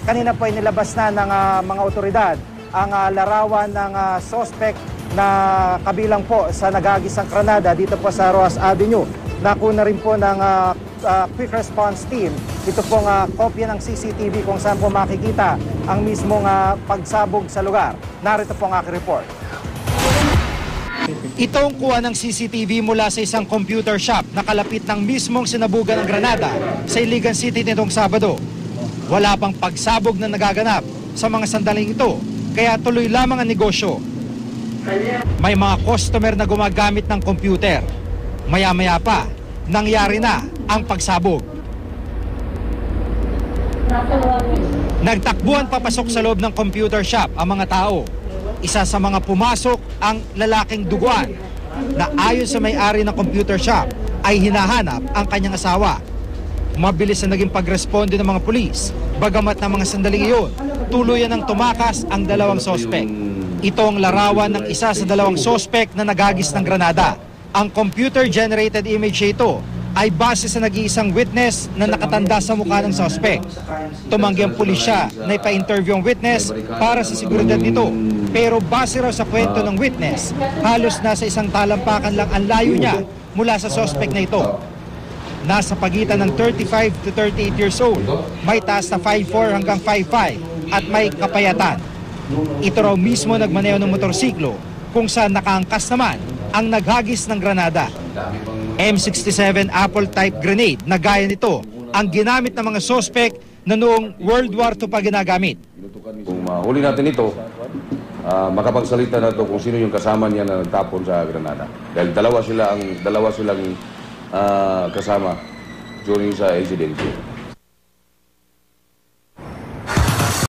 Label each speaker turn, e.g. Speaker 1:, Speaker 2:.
Speaker 1: Kanina po ay nilabas na ng mga otoridad ang larawan ng suspect na kabilang po sa nagagisang granada dito po sa Roas Avenue. Nakuna rin po ng Quick Response Team ito pong kopya ng CCTV kung saan po makikita ang mismong pagsabog sa lugar. Narito po ang aking report. Ito ang kuha ng CCTV mula sa isang computer shop na kalapit ng mismong sinabugan ng granada sa Iligan City nitong Sabado. Wala pang pagsabog na nagaganap sa mga sandaling ito, kaya tuloy lamang ang negosyo. May mga customer na gumagamit ng computer. Maya-maya pa, nangyari na ang pagsabog. Nagtakbuhan papasok sa loob ng computer shop ang mga tao. Isa sa mga pumasok ang lalaking duguan na ayon sa may-ari ng computer shop ay hinahanap ang kanyang asawa. Mabilis na naging pagresponde ng mga pulis. Bagamat ng mga sandaling iyon, tuluyan ng tumakas ang dalawang sospek. Ito ang larawan ng isa sa dalawang sospek na nagagis ng granada. Ang computer-generated image ito ay base sa nag-iisang witness na nakatanda sa mukha ng sospek. Tumanggi ang pulisya na ipa-interview ang witness para sa seguridad nito. Pero base raw sa kwento ng witness, halos nasa isang talampakan lang ang layo niya mula sa sospek na ito. Nasa pagitan ng 35 to 38 years old, may taas na 5'4 hanggang 5'5 at may kapayatan. Ito raw mismo nagmaneho ng motorsiklo kung saan nakaangkas naman ang naghagis ng granada. M67 Apple type grenade na gaya nito ang ginamit ng mga sospek na noong World War II pa ginagamit.
Speaker 2: Kung mahuli natin ito, makapagsalita na ito kung sino yung kasama niya na nagtapon sa granada. Dahil dalawa silang kasama during sa incident.